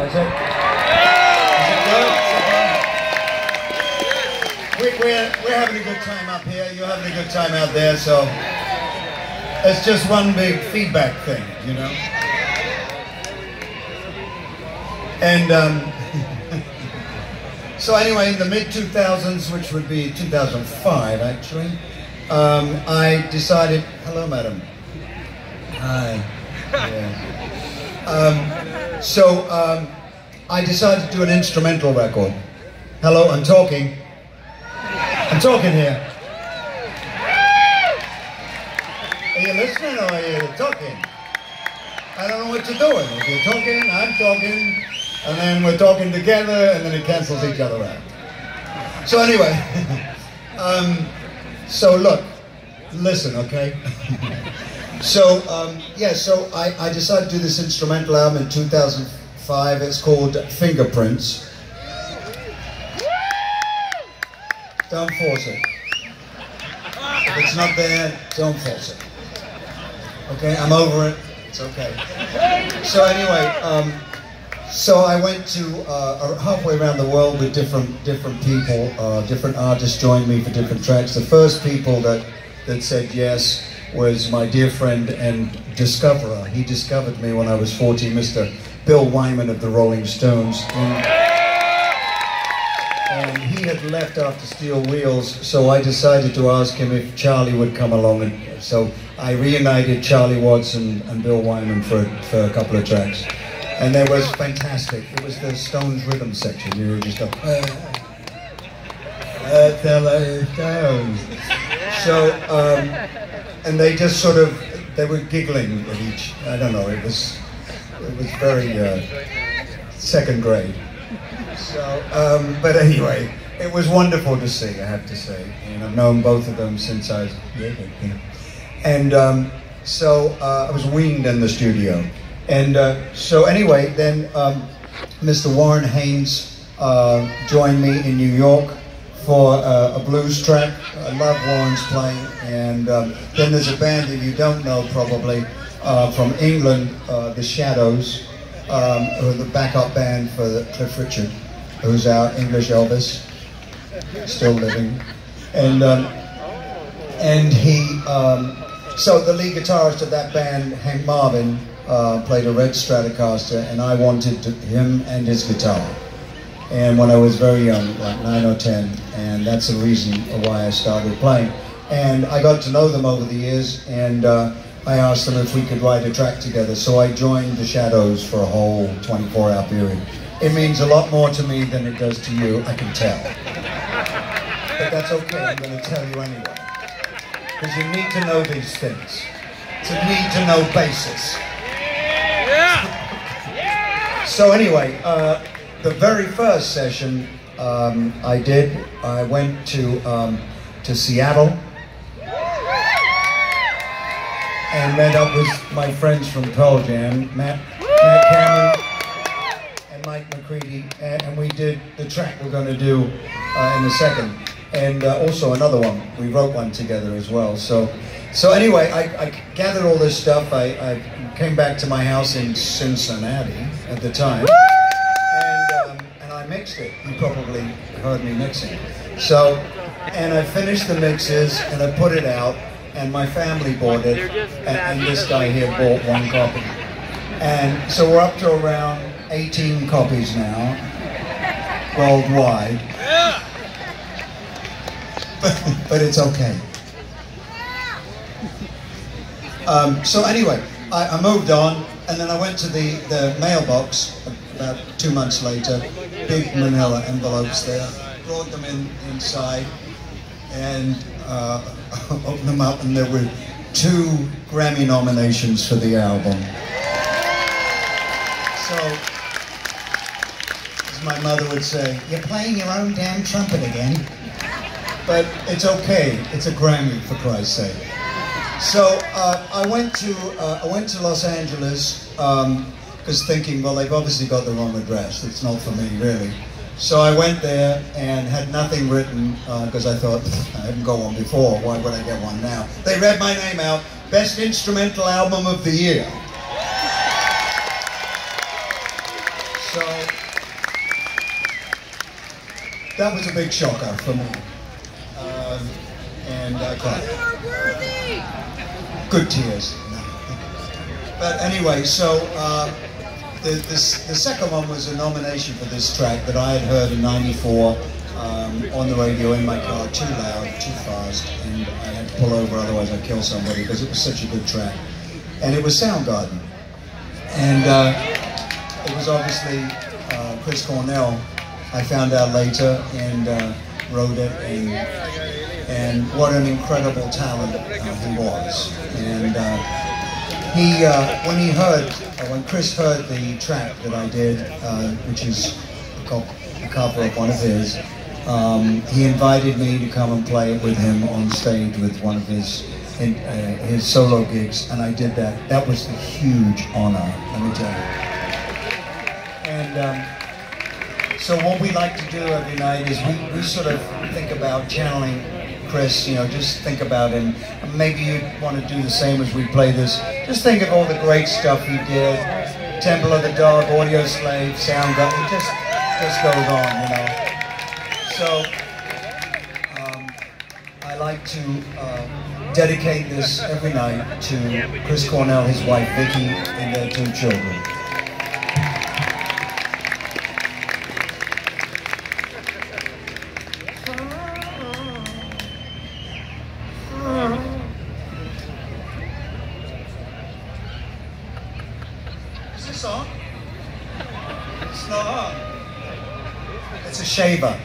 Is it good? We're having a good time up here. You're having a good time out there. So it's just one big feedback thing, you know. And so anyway, in the mid-2000s, which would be 2005 actually, I decided, hello madam. Hi. Yeah. I decided to do an instrumental record. Hello, I'm talking. I'm talking here. Are you listening or are you talking? I don't know what you're doing. If you're talking, I'm talking, and then we're talking together, and then it cancels each other out. So anyway, so look, listen, okay? So I decided to do this instrumental album in 2005. It's called Fingerprints. Don't force it. If it's not there, don't force it. Okay, I'm over it. It's okay. So anyway, so I went to halfway around the world with different people. Different artists joined me for different tracks. The first people that said yes was my dear friend and discoverer. He discovered me when I was 14, Mr. Bill Wyman of the Rolling Stones. And he had left after Steel Wheels, so I decided to ask him if Charlie would come along. And so I reunited Charlie Watson and Bill Wyman for a couple of tracks. And that was fantastic. It was the Stones rhythm section. You were just go, Stones. So, and they just sort of, they were giggling at each, I don't know, it was very second grade. So, but anyway, it was wonderful to see, I have to say. And I've known both of them since I was, and so I was weaned in the studio. And so anyway, then Mr. Warren Haynes joined me in New York for a blues track. I love Warren's playing. And then there's a band that you don't know probably from England, The Shadows, who are the backup band for Cliff Richard, who's our English Elvis, still living. And he, so the lead guitarist of that band, Hank Marvin, played a red Stratocaster, and I wanted him and his guitar. And when I was very young, like 9 or 10, and that's the reason why I started playing. And I got to know them over the years, and I asked them if we could write a track together. So I joined The Shadows for a whole 24-hour period. It means a lot more to me than it does to you, I can tell. But that's okay, I'm going to tell you anyway. Because you need to know these things. It's a need-to-know basis. So anyway, the very first session I went to Seattle and met up with my friends from Pearl Jam, Matt Cameron and Mike McCready, and we did the track we're going to do in a second, and also another one. We wrote one together as well. So anyway, I gathered all this stuff. I came back to my house in Cincinnati at the time, and I mixed it. You probably heard me mixing. So, and I finished the mixes, and I put it out, and my family bought it, and this guy here bought one copy. And so we're up to around 18 copies now, worldwide. But it's okay. So anyway, I moved on, and then I went to the mailbox about 2 months later, big manila envelopes there, brought them inside, and opened them up, and there were 2 Grammy nominations for the album. So, as my mother would say, you're playing your own damn trumpet again. But it's okay, it's a Grammy, for Christ's sake. So I went to Los Angeles because thinking, well, they've obviously got the wrong address. It's not for me, really. So I went there and had nothing written because I thought, I haven't got one before. Why would I get one now? They read my name out, Best Instrumental Album of the Year. So that was a big shocker for me. And I cried. Good tears. No. But anyway, so the second one was a nomination for this track that I had heard in '94 on the radio in my car, too loud, too fast, and I had to pull over, otherwise I'd kill somebody, because it was such a good track. And it was Soundgarden. And it was obviously Chris Cornell. I found out later and wrote it, and what an incredible talent he was. And when Chris heard the track that I did, which is a cover of one of his, he invited me to come and play it with him on stage with one of his solo gigs, and I did that. That was a huge honor, let me tell you. And so what we like to do every night is we sort of think about channeling Chris, you know, just think about him. Maybe you want to do the same as we play this. Just think of all the great stuff he did. Temple of the Dog, Audio Slave, Soundgarden, it just goes on, you know. So I like to dedicate this every night to Chris Cornell, his wife Vicky, and their 2 children. Is this on? It's not on. It's a shaver.